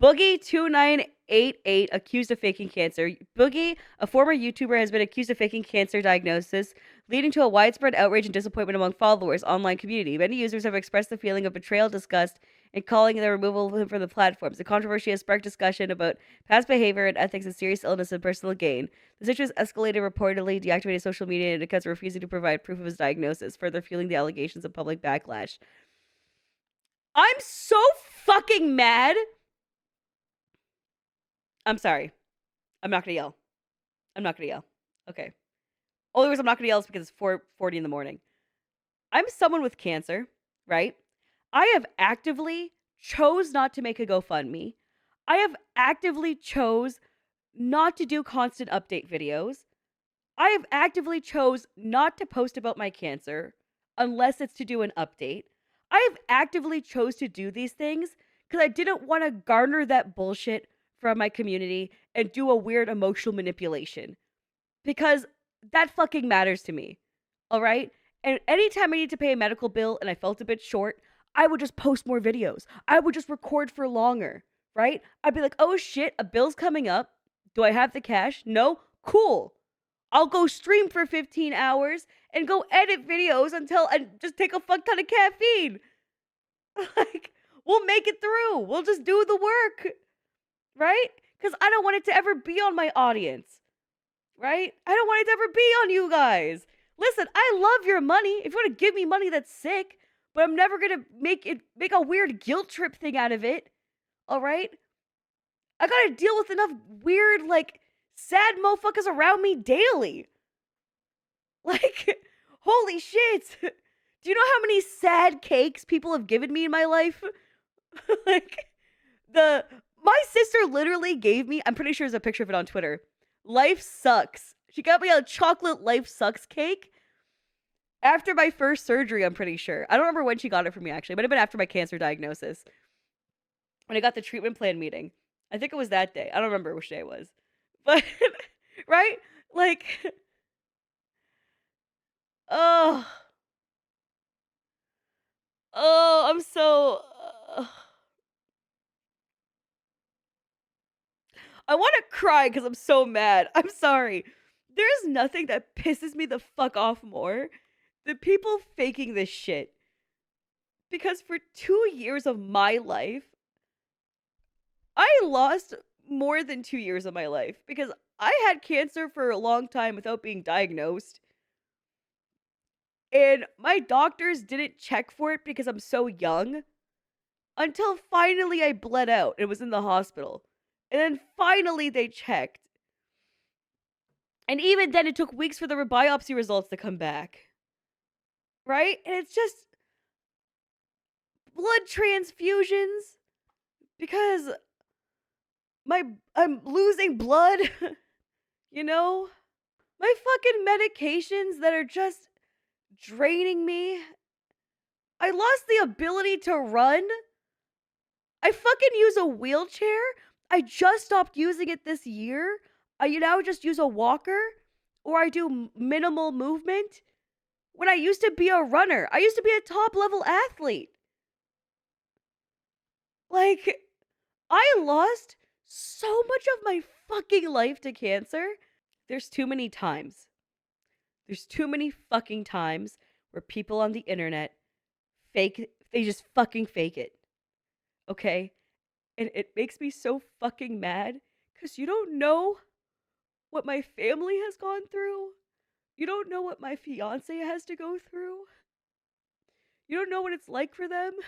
Boogie2988 accused of faking cancer. Boogie, a former YouTuber, has been accused of faking cancer diagnosis, leading to a widespread outrage and disappointment among followers' online community. Many users have expressed the feeling of betrayal, disgust, and calling the removal of him from the platforms. The controversy has sparked discussion about past behavior and ethics and serious illness and personal gain. The situation has escalated, reportedly deactivated social media and because of refusing to provide proof of his diagnosis, further fueling the allegations of public backlash. I'm so fucking mad. I'm sorry. I'm not gonna yell. I'm not gonna yell. Okay. Only reason I'm not gonna yell is because it's 4:40 in the morning. I'm someone with cancer, right? I have actively chose not to make a GoFundMe. I have actively chose not to do constant update videos. I have actively chose not to post about my cancer unless it's to do an update. I have actively chose to do these things because I didn't want to garner that bullshit from my community and do a weird emotional manipulation. Because that fucking matters to me. All right? And anytime I need to pay a medical bill and I felt a bit short, I would just post more videos. I would just record for longer, right? I'd be like, oh shit, a bill's coming up. Do I have the cash? No? Cool. I'll go stream for 15 hours and go edit videos until I just take a fuck ton of caffeine. Like, we'll make it through. We'll just do the work, right? Because I don't want it to ever be on my audience, right? I don't want it to ever be on you guys. Listen, I love your money. If you want to give me money, that's sick. But I'm never gonna make a weird guilt trip thing out of it. All right? I gotta deal with enough weird, like, sad motherfuckers around me daily. Like, holy shit. Do you know how many sad cakes people have given me in my life? Like, my sister literally gave me, I'm pretty sure there's a picture of it on Twitter. Life sucks. She got me a chocolate Life Sucks cake after my first surgery, I'm pretty sure. I don't remember when she got it for me, actually. It might have been after my cancer diagnosis. When I got the treatment plan meeting. I think it was that day. I don't remember which day it was. But, right? Like, oh. Oh, I'm so... I want to cry because I'm so mad. I'm sorry. There's nothing that pisses me the fuck off more than people faking this shit. Because for 2 years of my life, I lost more than 2 years of my life because I had cancer for a long time without being diagnosed. And my doctors didn't check for it because I'm so young until finally I bled out and was in the hospital. And then finally they checked. And even then it took weeks for the biopsy results to come back. Right? And it's just blood transfusions because I'm losing blood, you know? My fucking medications that are just draining me. I lost the ability to run. I fucking use a wheelchair. I just stopped using it this year. I now just use a walker or I do minimal movement. When I used to be a runner, I used to be a top level athlete. Like, I lost so much of my fucking life to cancer. There's too many times. There's too many fucking times where people on the internet they just fucking fake it. Okay? And it makes me so fucking mad because you don't know what my family has gone through. You don't know what my fiance has to go through. You don't know what it's like for them.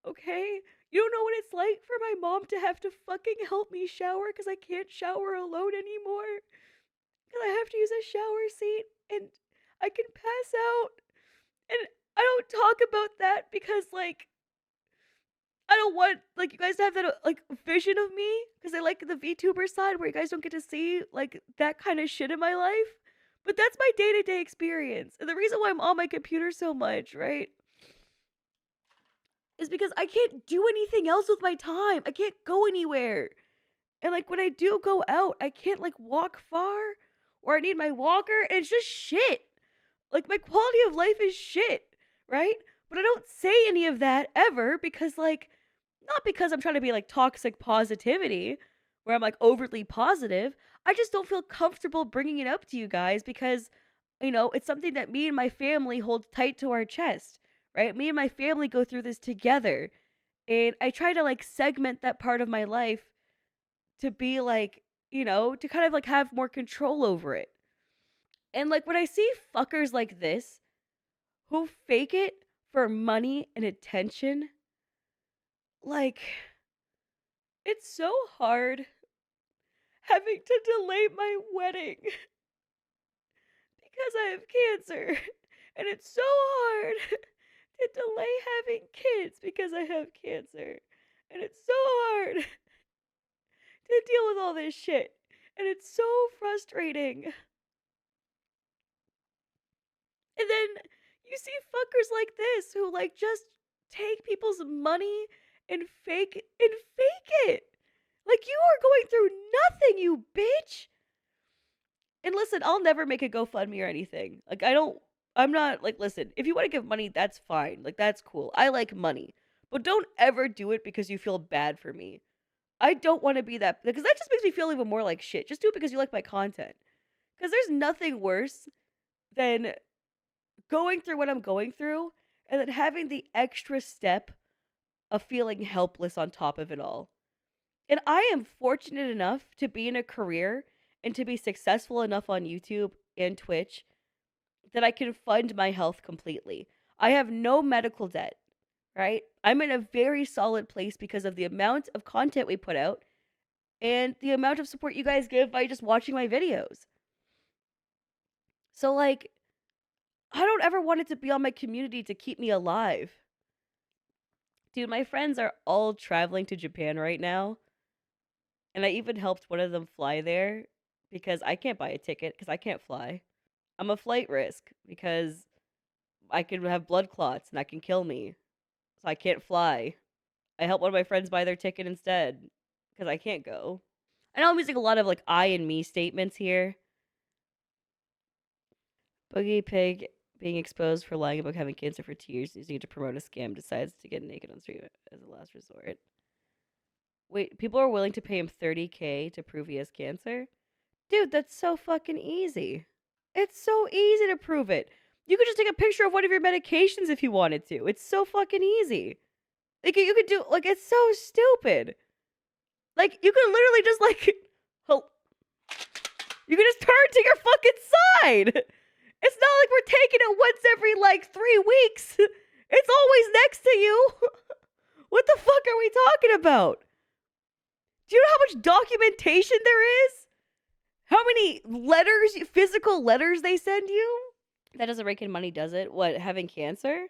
Okay? You don't know what it's like for my mom to have to fucking help me shower because I can't shower alone anymore. Because I have to use a shower seat and I can pass out. And I don't talk about that because, like, I don't want, like, you guys to have that, like, vision of me. Because I like the VTuber side where you guys don't get to see, like, that kind of shit in my life. But that's my day-to-day experience. And the reason why I'm on my computer so much, right? Is because I can't do anything else with my time. I can't go anywhere. And, like, when I do go out, I can't, like, walk far. Or I need my walker. And it's just shit. Like, my quality of life is shit, right? But I don't say any of that ever because, like, Not because I'm trying to be like toxic positivity, where I'm like overtly positive. I just don't feel comfortable bringing it up to you guys because, it's something that me and my family hold tight to our chest, right? Me and my family go through this together. And I try to like segment that part of my life to be like, to kind of like have more control over it. And like when I see fuckers like this who fake it for money and attention, like, it's so hard having to delay my wedding because I have cancer. And it's so hard to delay having kids because I have cancer. And it's so hard to deal with all this shit. And it's so frustrating. And then you see fuckers like this who like just take people's money and fake it. Like you are going through nothing, you bitch. And listen, I'll never make a GoFundMe or anything. Like I'm not like, listen, if you want to give money, that's fine. Like that's cool. I like money. But don't ever do it because you feel bad for me. I don't want to be that, because that just makes me feel even more like shit. Just do it because you like my content. Because there's nothing worse than going through what I'm going through and then having the extra step of feeling helpless on top of it all. And I am fortunate enough to be in a career and to be successful enough on YouTube and Twitch that I can fund my health completely. I have no medical debt, right? I'm in a very solid place because of the amount of content we put out and the amount of support you guys give by just watching my videos. So, like, I don't ever want it to be on my community to keep me alive. Dude, my friends are all traveling to Japan right now. And I even helped one of them fly there because I can't buy a ticket because I can't fly. I'm a flight risk because I could have blood clots and that can kill me. So I can't fly. I helped one of my friends buy their ticket instead because I can't go. I know I'm using a lot of like I and me statements here. Boogie Pig being exposed for lying about having cancer for 2 years, using it to promote a scam, decides to get naked on stream as a last resort. Wait, people are willing to pay him $30K to prove he has cancer? Dude, that's so fucking easy. It's so easy to prove it. You could just take a picture of one of your medications if you wanted to. It's so fucking easy. Like, you could do, like, it's so stupid. Like, you could literally just, like, you could just turn to your fucking side. It's not like we're taking it once every, like, 3 weeks. It's always next to you. What the fuck are we talking about? Do you know how much documentation there is? How many letters, physical letters they send you? That doesn't rake in money, does it? What, having cancer?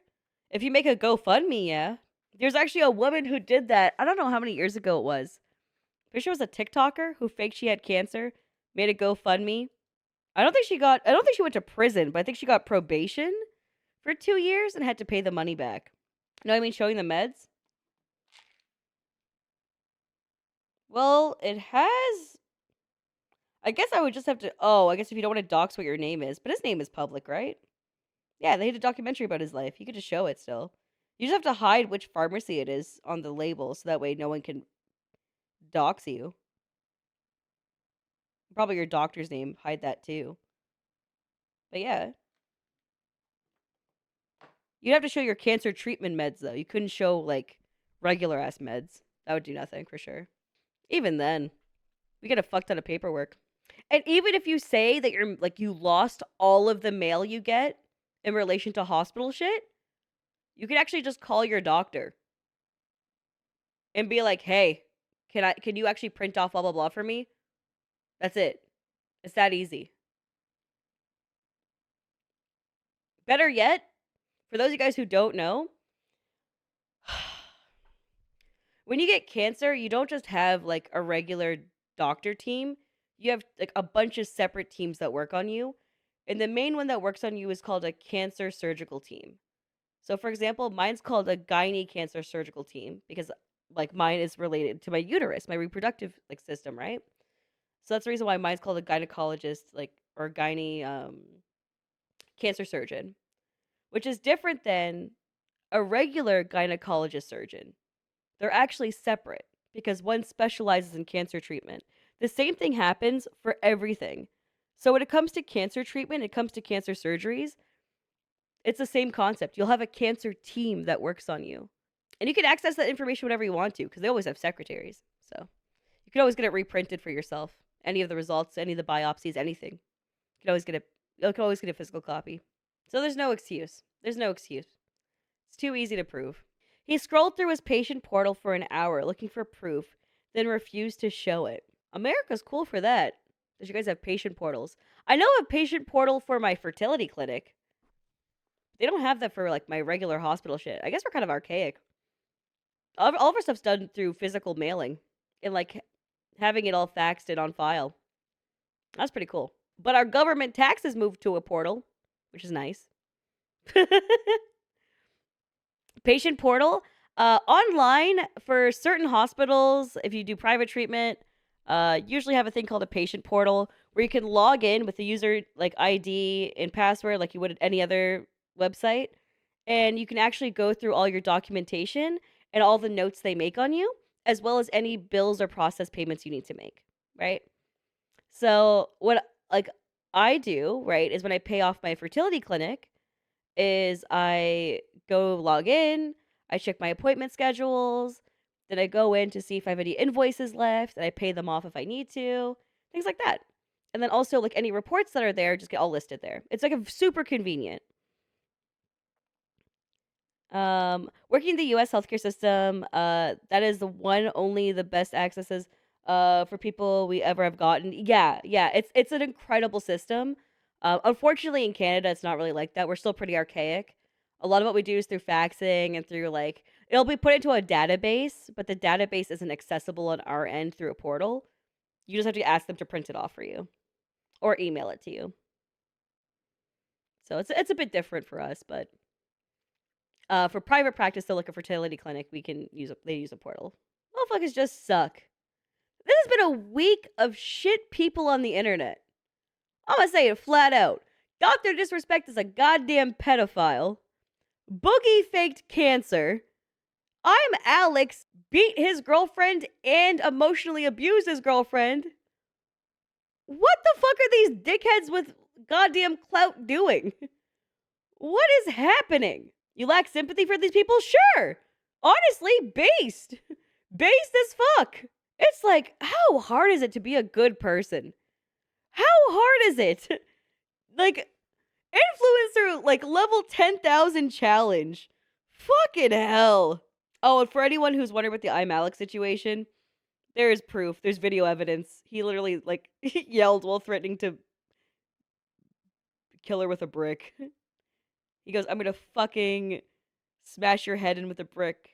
If you make a GoFundMe, yeah. There's actually a woman who did that. I don't know how many years ago it was. Pretty sure it was a TikToker who faked she had cancer, made a GoFundMe. I don't think she went to prison, but I think she got probation for 2 years and had to pay the money back. You know what I mean? Showing the meds. Well, it has. I guess I would just have to. Oh, I guess if you don't want to dox what your name is, but his name is public, right? Yeah, they did a documentary about his life. You could just show it still. You just have to hide which pharmacy it is on the label so that way no one can dox you. Probably your doctor's name. Hide that too. But yeah. You'd have to show your cancer treatment meds though. You couldn't show like regular ass meds. That would do nothing for sure. Even then, we get a fuck ton of paperwork. And even if you say that you're like you lost all of the mail you get in relation to hospital shit, you can actually just call your doctor and be like, "Hey, can you actually print off blah blah blah for me?" That's it. It's that easy. Better yet, for those of you guys who don't know, when you get cancer, you don't just have like a regular doctor team. You have like a bunch of separate teams that work on you. And the main one that works on you is called a cancer surgical team. So for example, mine's called a gynae cancer surgical team because like mine is related to my uterus, my reproductive like system, right? So that's the reason why mine's called a gynecologist, like or gynae cancer surgeon, which is different than a regular gynecologist surgeon They're actually separate because one specializes in cancer treatment. The same thing happens for everything. So when it comes to cancer treatment, it comes to cancer surgeries, it's the same concept. You'll have a cancer team that works on you. And you can access that information whenever you want to because they always have secretaries. So you can always get it reprinted for yourself. Any of the results, any of the biopsies, anything. You can always get a physical copy. So there's no excuse. There's no excuse. It's too easy to prove. He scrolled through his patient portal for an hour looking for proof, then refused to show it. America's cool for that. Does you guys have patient portals? I know a patient portal for my fertility clinic. They don't have that for like my regular hospital shit. I guess we're kind of archaic. All of our stuff's done through physical mailing and like having it all faxed and on file. That's pretty cool. But our government taxes moved to a portal, which is nice. Patient portal online for certain hospitals. If you do private treatment, usually have a thing called a patient portal where you can log in with the user like ID and password like you would at any other website, and you can actually go through all your documentation and all the notes they make on you, as well as any bills or process payments you need to make, right? So what like I do, right, is when I pay off my fertility clinic, is I go log in, I check my appointment schedules, then I go in to see if I have any invoices left, and I pay them off if I need to, things like that. And then also like any reports that are there just get all listed there. It's like a super convenient. Working in the US healthcare system, that is the best accesses for people we ever have gotten. Yeah, it's an incredible system. Unfortunately in Canada it's not really like that. We're still pretty archaic. A lot of what we do is through faxing and through like it'll be put into a database, but the database isn't accessible on our end through a portal. You just have to ask them to print it off for you or email it to you. So it's a bit different for us, but for private practice, though, like a fertility clinic, they use a portal. Motherfuckers just suck. This has been a week of shit people on the internet. I'm gonna say it flat out. Dr. Disrespect is a goddamn pedophile. Boogie faked cancer. I'm Alex, beat his girlfriend and emotionally abused his girlfriend. What the fuck are these dickheads with goddamn clout doing? What is happening? You lack sympathy for these people? Sure. Honestly, based. Based as fuck. It's like, how hard is it to be a good person? How hard is it? Like, influencer, like, level 10,000 challenge. Fucking hell. Oh, and for anyone who's wondering about the I'm Alex situation, there is proof. There's video evidence. He literally, like, yelled while threatening to kill her with a brick. He goes, I'm gonna fucking smash your head in with a brick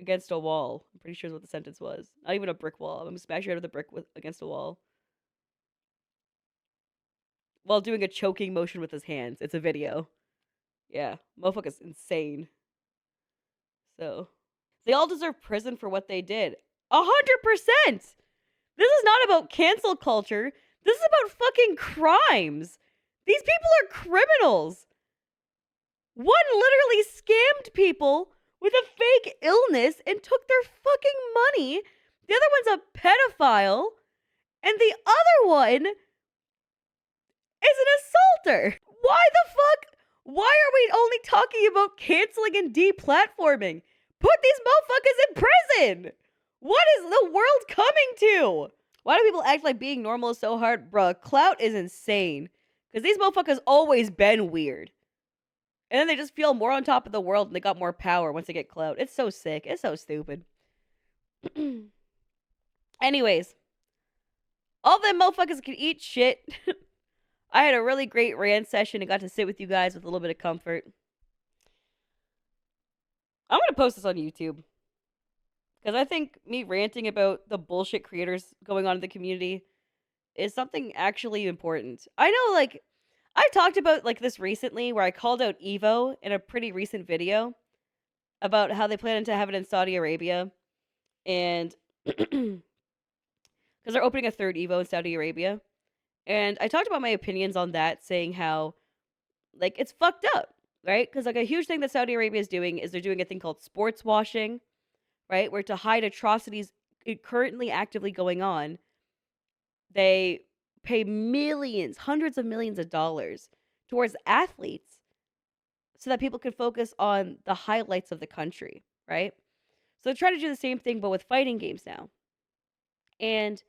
against a wall. I'm pretty sure is what the sentence was. Not even a brick wall. I'm gonna smash your head with a brick against a wall. While doing a choking motion with his hands. It's a video. Yeah, motherfucker's insane. So, they all deserve prison for what they did. 100%! This is not about cancel culture. This is about fucking crimes. These people are criminals. One literally scammed people with a fake illness and took their fucking money. The other one's a pedophile. And the other one is an assaulter. Why the fuck? Why are we only talking about canceling and deplatforming? Put these motherfuckers in prison. What is the world coming to? Why do people act like being normal is so hard? Bruh, clout is insane. Because these motherfuckers always been weird. And then they just feel more on top of the world and they got more power once they get clout. It's so sick. It's so stupid. Anyways. All them motherfuckers can eat shit. I had a really great rant session and got to sit with you guys with a little bit of comfort. I'm going to post this on YouTube. Because I think me ranting about the bullshit creators going on in the community is something actually important. I know, like, I talked about, like, this recently where I called out Evo in a pretty recent video about how they plan to have it in Saudi Arabia. And because they're opening a third Evo in Saudi Arabia. And I talked about my opinions on that, saying how, like, it's fucked up. right? Because like a huge thing that Saudi Arabia is doing is they're doing a thing called sports washing, right? Where to hide atrocities currently actively going on, they pay millions, hundreds of millions of dollars towards athletes so that people can focus on the highlights of the country, right? So they're trying to do the same thing, but with fighting games now. And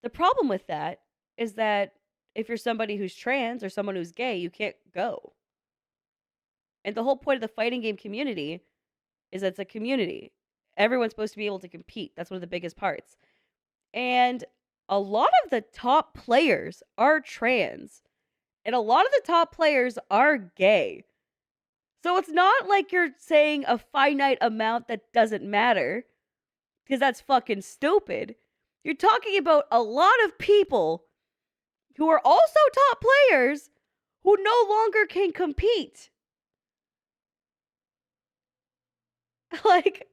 the problem with that is that if you're somebody who's trans or someone who's gay, you can't go. And the whole point of the fighting game community is that it's a community. Everyone's supposed to be able to compete. That's one of the biggest parts. And a lot of the top players are trans. And a lot of the top players are gay. So it's not like you're saying a finite amount that doesn't matter, because that's fucking stupid. You're talking about a lot of people who are also top players who no longer can compete. Like,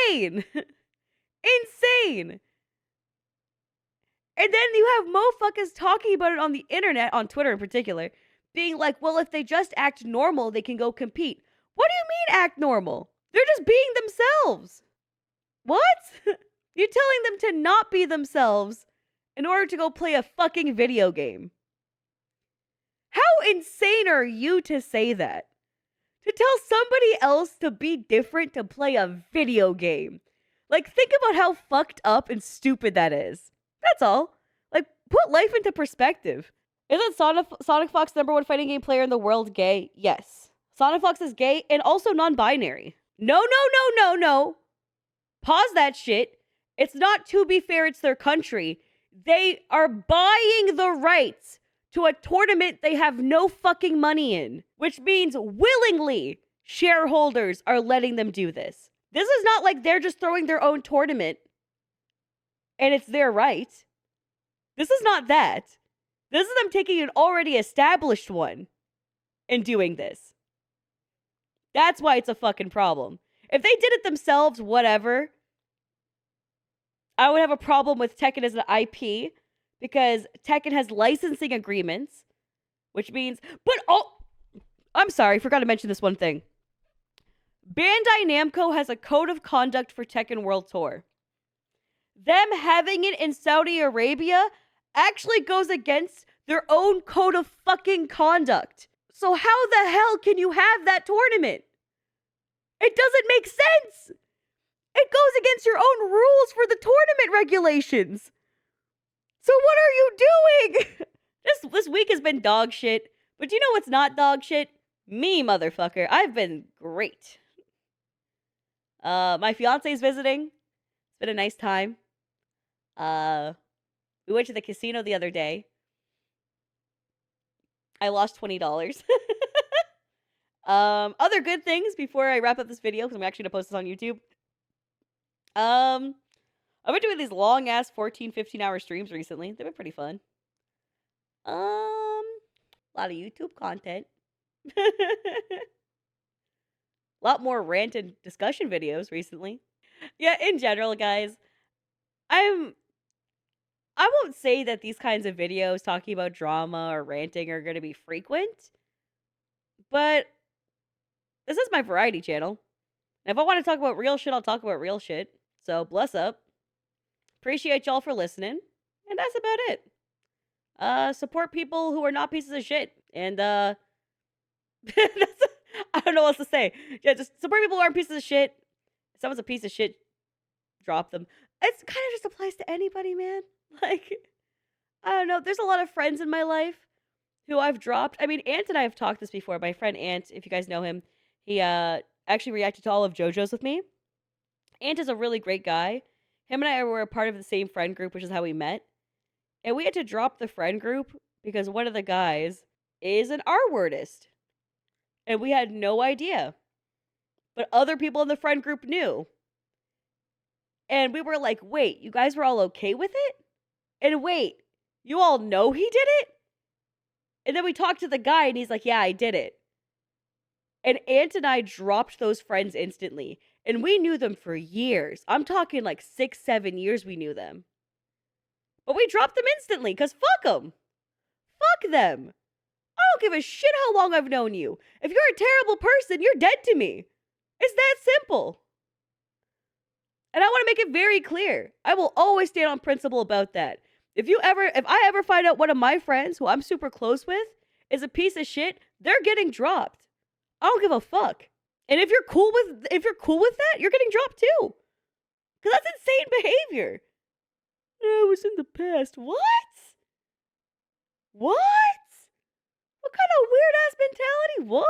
insane. Insane. And then you have motherfuckers talking about it on the internet, on Twitter in particular, being like, well, if they just act normal, they can go compete. What do you mean act normal? They're just being themselves. What? You're telling them to not be themselves in order to go play a fucking video game. How insane are you to say that? To tell somebody else to be different to play a video game. Like, think about how fucked up and stupid that is. That's all. Like, put life into perspective. Isn't Sonic Fox #1 fighting game player in the world gay? Yes. Sonic Fox is gay and also non-binary. No. Pause that shit. It's not To Be Fair, it's their country. They are buying the rights to a tournament they have no fucking money in, which means willingly shareholders are letting them do this. This is not like they're just throwing their own tournament and it's their right. This is not that. This is them taking an already established one and doing this. That's why it's a fucking problem. If they did it themselves, whatever, I would have a problem with Tekken as an IP because Tekken has licensing agreements, which means, I'm sorry, forgot to mention this one thing. Bandai Namco has a code of conduct for Tekken World Tour. Them having it in Saudi Arabia actually goes against their own code of fucking conduct. So how the hell can you have that tournament? It doesn't make sense. It goes against your own rules for the tournament regulations. So what are you doing? This week has been dog shit. But you know what's not dog shit? Me, motherfucker. I've been great. My fiance's visiting. It's been a nice time. We went to the casino the other day. I lost $20. Other good things before I wrap up this video, because I'm actually going to post this on YouTube. I've been doing these long ass 14, 15 hour streams recently. They've been pretty fun. A lot of YouTube content. A lot more rant and discussion videos recently. Yeah, in general, guys, I won't say that these kinds of videos talking about drama or ranting are going to be frequent, but this is my variety channel. And if I want to talk about real shit, I'll talk about real shit. So, bless up. Appreciate y'all for listening. And that's about it. Support people who are not pieces of shit. And, I don't know what else to say. Yeah, just support people who aren't pieces of shit. If someone's a piece of shit, drop them. It kind of just applies to anybody, man. Like, I don't know. There's a lot of friends in my life who I've dropped. I mean, Ant and I have talked this before. My friend Ant, if you guys know him, he actually reacted to all of JoJo's with me. Ant is a really great guy. Him and I were a part of the same friend group, which is how we met. And we had to drop the friend group because one of the guys is an R-wordist. And we had no idea. But other people in the friend group knew. And we were like, wait, you guys were all okay with it? And wait, you all know he did it? And then we talked to the guy and he's like, yeah, I did it. And Ant and I dropped those friends instantly. And we knew them for years. I'm talking like 6, 7 years we knew them. But we dropped them instantly because fuck them. Fuck them. I don't give a shit how long I've known you. If you're a terrible person, you're dead to me. It's that simple. And I want to make it very clear. I will always stand on principle about that. If I ever find out one of my friends who I'm super close with is a piece of shit, they're getting dropped. I don't give a fuck. And if you're cool with that, you're getting dropped too. Cause that's insane behavior. It was in the past. What? What? What kind of weird ass mentality? What?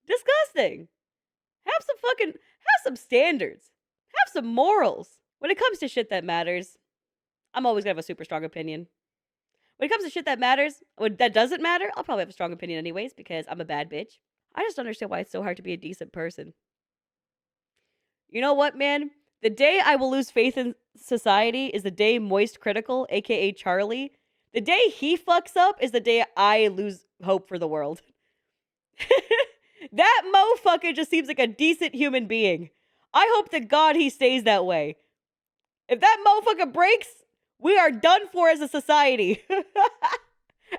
Disgusting. Have some standards. Have some morals. When it comes to shit that matters, I'm always gonna have a super strong opinion. When it comes to shit that matters, that doesn't matter, I'll probably have a strong opinion anyways because I'm a bad bitch. I just don't understand why it's so hard to be a decent person. You know what, man? The day I will lose faith in society is the day Moist Critical, aka Charlie. The day he fucks up is the day I lose hope for the world. That motherfucker just seems like a decent human being. I hope to God he stays that way. If that motherfucker breaks, we are done for as a society.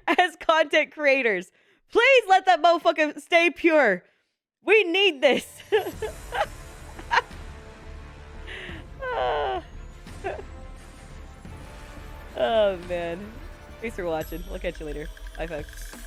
As content creators. Please let that motherfucker stay pure. We need this. Oh, man. Thanks for watching. I'll catch you later. Bye, folks.